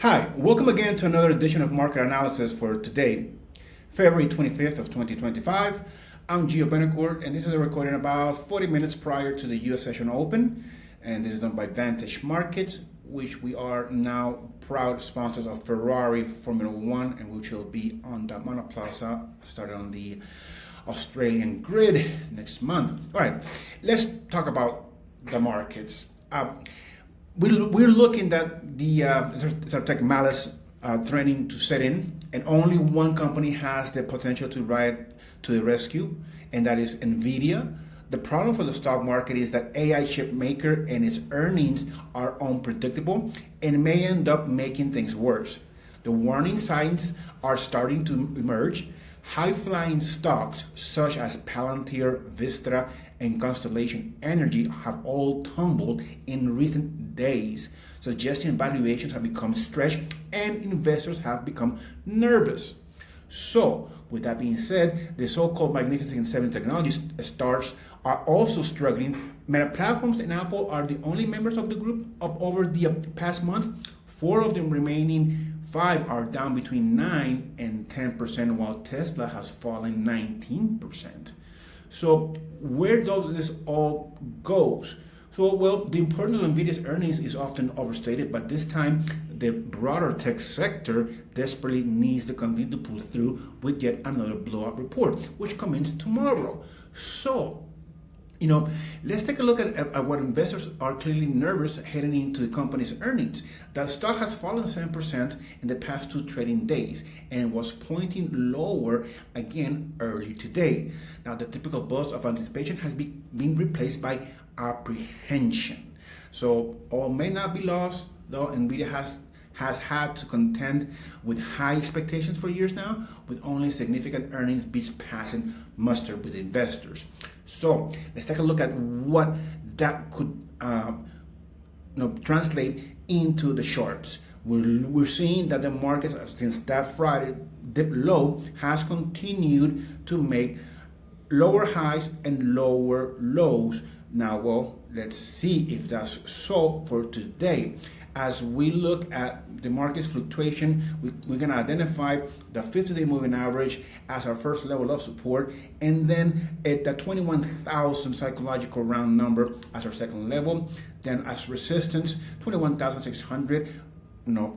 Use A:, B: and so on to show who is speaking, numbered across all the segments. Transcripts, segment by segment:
A: Hi, welcome again to another edition of Market Analysis for today, February 25th of 2025. I'm Gio Benacourt, and this is a recording about 40 minutes prior to the U.S. session open, and this is done by Vantage Markets, which we are now proud sponsors of Ferrari Formula One, and which will be on the Monoplaza, started on the Australian grid next month. All right, let's talk about the markets. We're looking at the tech malice threatening to set in, and only one company has the potential to ride to the rescue, and that is NVIDIA. The problem for the stock market is that AI chip maker and its earnings are unpredictable and may end up making things worse. The warning signs are starting to emerge. High-flying stocks such as Palantir, Vistra, and Constellation Energy have all tumbled in recent days, suggesting valuations have become stretched and investors have become nervous. So, with that being said, the so-called Magnificent Seven technology stars are also struggling. Meta Platforms and Apple are the only members of the group of over the past month. Four of the remaining five are down between 9 and 10%, while Tesla has fallen 19%. So where does this all goes? So, well, the importance of NVIDIA's earnings is often overstated, but this time the broader tech sector desperately needs the company to pull through with yet another blowout report, which comes tomorrow. So, let's take a look at what investors are clearly nervous heading into the company's earnings. The stock has fallen 7% in the past 2 trading days and was pointing lower again early today. Now, the typical buzz of anticipation has been replaced by apprehension. So, all may not be lost, though NVIDIA has had to contend with high expectations for years now, with only significant earnings beats passing muster with investors. So let's take a look at what that could translate into the charts. We're seeing that the market, since that Friday dip low, has continued to make lower highs and lower lows. Now, well, let's see if that's so for today. As we look at the market's fluctuation, we're going to identify the 50-day moving average as our first level of support, and then at the 21,000 psychological round number as our second level. Then as resistance, 21,600,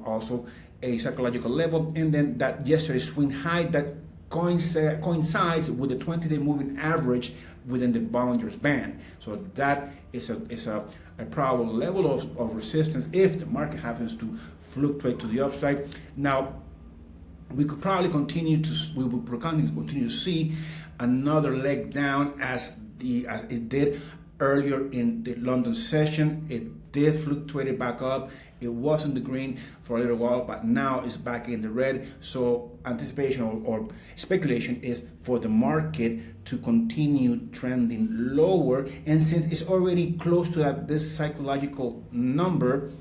A: also a psychological level, and then that yesterday's swing high that coincides with the 20-day moving average within the Bollinger's band. So that is a probable level of resistance if the market happens to fluctuate to the upside. Now, we will probably continue to see another leg down as it did earlier in the London session. It did fluctuate back up. It was in the green for a little while, but now it's back in the red. So anticipation or speculation is for the market to continue trending lower. And since it's already close to this psychological number,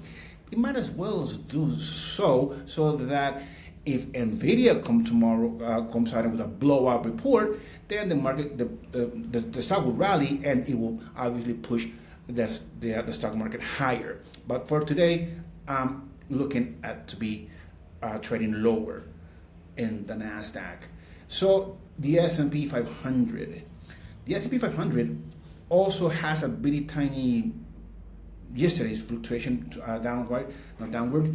A: it might as well do so that if NVIDIA comes out with a blowout report, then the market, the stock will rally, and it will obviously push the stock market higher. But for today, I'm looking at to be trading lower in the Nasdaq. So the S&P 500, the S&P 500 also has a bitty tiny yesterday's fluctuation downward.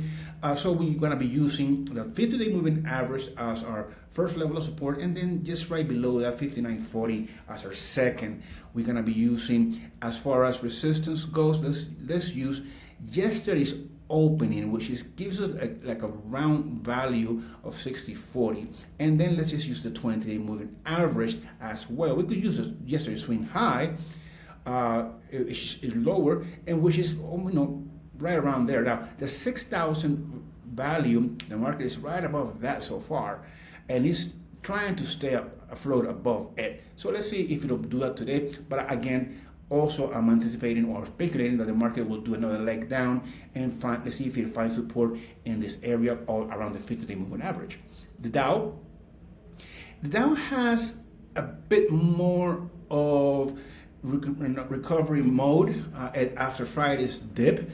A: So we're going to be using the 50-day moving average as our first level of support, and then just right below that 59.40 as our second. We're going to be using, as far as resistance goes, let's use yesterday's opening, which gives us a round value of 60.40, and then let's just use the 20-day moving average as well. We could use yesterday's swing high, is lower, and which is right around there. Now the 6,000 value, the market is right above that so far, and it's trying to stay afloat above it. So let's see if it'll do that today. But again, also I'm anticipating or speculating that the market will do another leg down, and let's see if it finds support in this area all around the 50-day moving average. The Dow has a bit more of recovery mode after Friday's dip.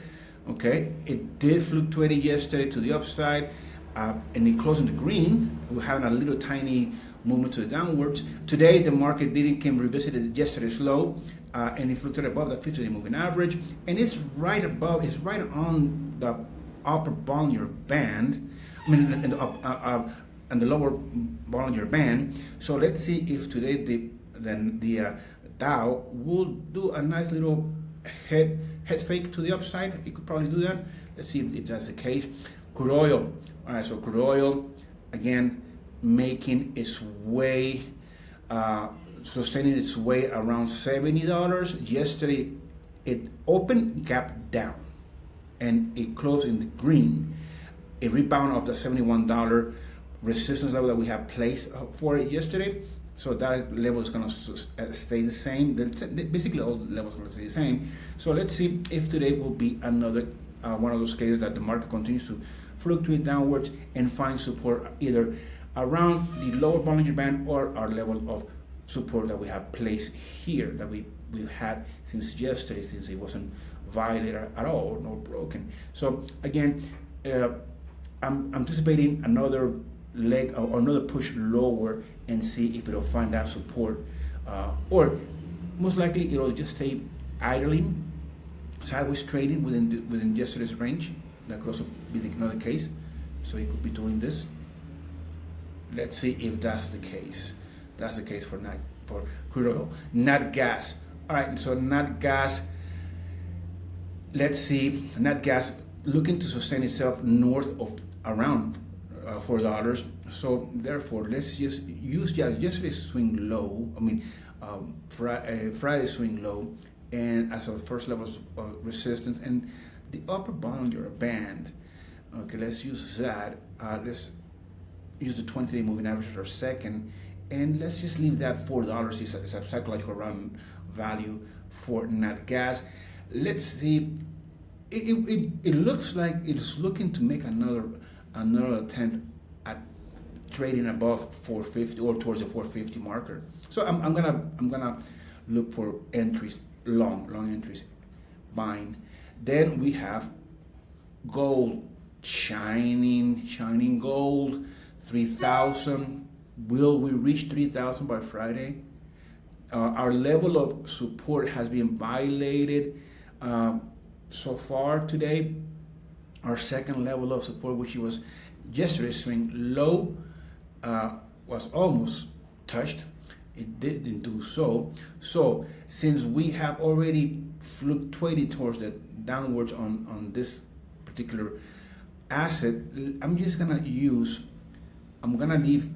A: Okay, it did fluctuate yesterday to the upside, and it closed in the green. We're having a little tiny movement to the downwards. Today, the market didn't came revisited yesterday's low, and it fluctuated above the 50-day moving average, and it's right above, it's right on the upper Bollinger Band. I mean, in the lower Bollinger Band. So let's see if today the Dow will do a nice little head fake to the upside. It could probably do that. Let's see if that's the case. Crude oil. All right, so crude oil again making its way, sustaining its way around $70. Yesterday it opened, gap down, and it closed in the green. A rebound of the $71 resistance level that we have placed for it yesterday. So that level is going to stay the same. Basically, all the levels are going to stay the same. So let's see if today will be another one of those cases that the market continues to fluctuate downwards and find support either around the lower Bollinger Band or our level of support that we have placed here, that we've had since yesterday, since it wasn't violated at all nor broken. So again, I'm anticipating another leg or another push lower and see if it'll find that support, or most likely it'll just stay idling, sideways trading within yesterday's range. That could also be another case. So it could be doing this. Let's see if that's the case. That's the case for crude oil. Nat gas. All right, so Nat gas. Let's see. Nat gas looking to sustain itself north of around $4. So therefore, let's just use yesterday's swing low. I mean, Friday's swing low, and as a first level of resistance, and the upper Bollinger Band. Okay, let's use that. Let's use the 20-day moving average as our second, and let's just leave that $4 as a psychological round value for Nat gas. Let's see. It looks like it's looking to make another attempt at trading above 450 or towards the 450 marker. So I'm gonna look for entries, long entries, buying. Then we have gold, shining gold, 3,000. Will we reach 3,000 by Friday? Our level of support has been violated so far today. Our second level of support, which was yesterday's swing low, was almost touched. It didn't do so. So since we have already fluctuated towards the downwards on this particular asset, I'm gonna leave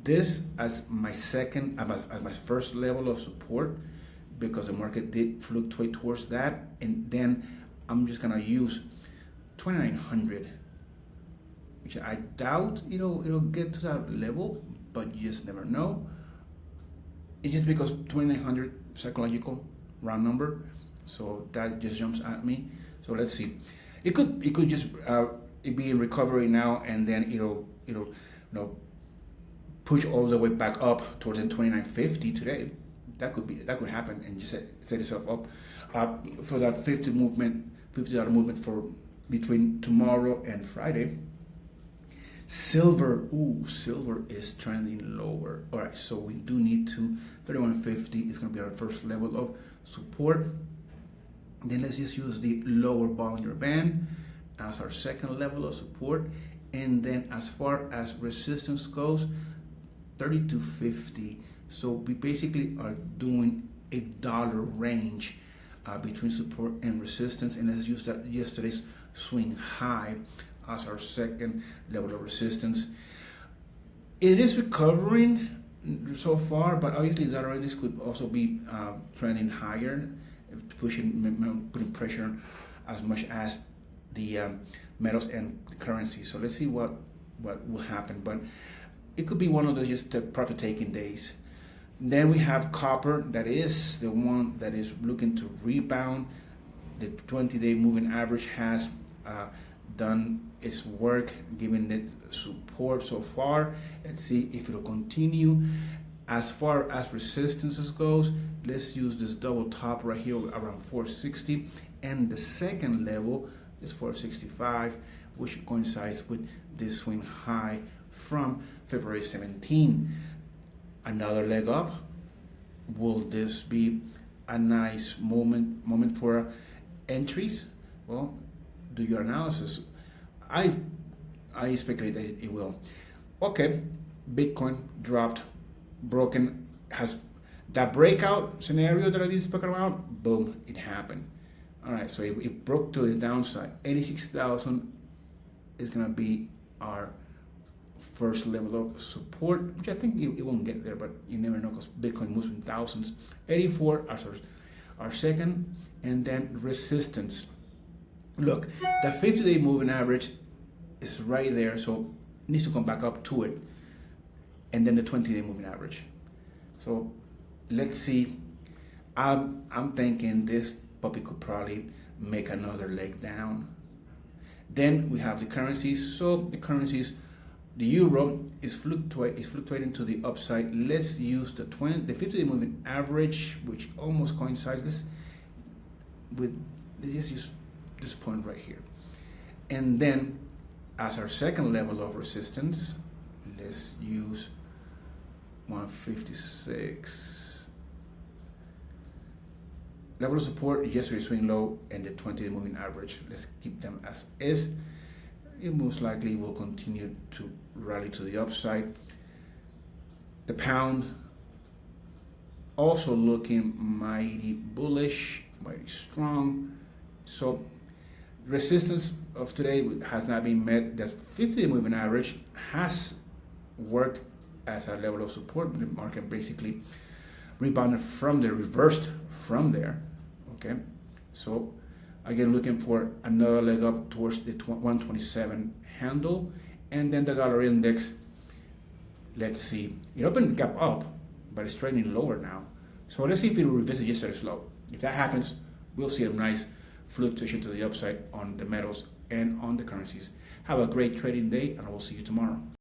A: this as my second, as my first level of support, because the market did fluctuate towards that, and then I'm just gonna use 2,900, which I doubt it'll get to that level, but you just never know. It's just because 2,900 psychological round number, so that just jumps at me. So let's see. It could just it be in recovery now, and then it'll push all the way back up towards the 2,950 today. That could happen, and just set itself up for that $50 movement for between tomorrow and Friday. Silver is trending lower. All right, so we do need to 3150 is going to be our first level of support. Then let's just use the lower Bollinger Band as our second level of support, and then as far as resistance goes, 3250. So we basically are doing a dollar range between support and resistance, and let's use that yesterday's swing high as our second level of resistance. It is recovering so far, but obviously that range could also be trending higher, putting pressure as much as the metals and the currency. So let's see what will happen, but it could be one of those just profit-taking days. Then we have copper, that is the one that is looking to rebound. The 20-day moving average has done its work, giving it support so far. Let's see if it'll continue. As far as resistances goes, let's use this double top right here around 460, and the second level is 465, which coincides with this swing high from February 17. Another leg up. Will this be a nice moment for entries? Well, do your analysis. I speculate that it will. Okay, Bitcoin dropped, broken, has that breakout scenario that I just spoke about, boom, it happened. All right, so it broke to the downside. 86,000 is going to be our first level of support, which I think it won't get there, but you never know because Bitcoin moves in thousands. 84 are our second, and then resistance. Look, the 50-day moving average is right there, so it needs to come back up to it, and then the 20-day moving average. So let's see. I'm thinking this puppy could probably make another leg down. Then we have the currencies. So the currencies, the euro is fluctuating to the upside. Let's use the 50-day moving average, which almost coincides. Let's just use this point right here. And then as our second level of resistance, let's use 156. Level of support, yesterday's swing low, and the 20-day moving average. Let's keep them as is. It most likely will continue to rally to the upside. The pound also looking mighty bullish, mighty strong. So resistance of today has not been met. That 50-day moving average has worked as a level of support. The market basically rebounded from there, reversed from there. Okay, so again, looking for another leg up towards the 127 handle, and then the dollar index. Let's see. It opened the gap up, but it's trading lower now. So let's see if it will revisit yesterday's low. If that happens, we'll see a nice fluctuation to the upside on the metals and on the currencies. Have a great trading day, and I will see you tomorrow.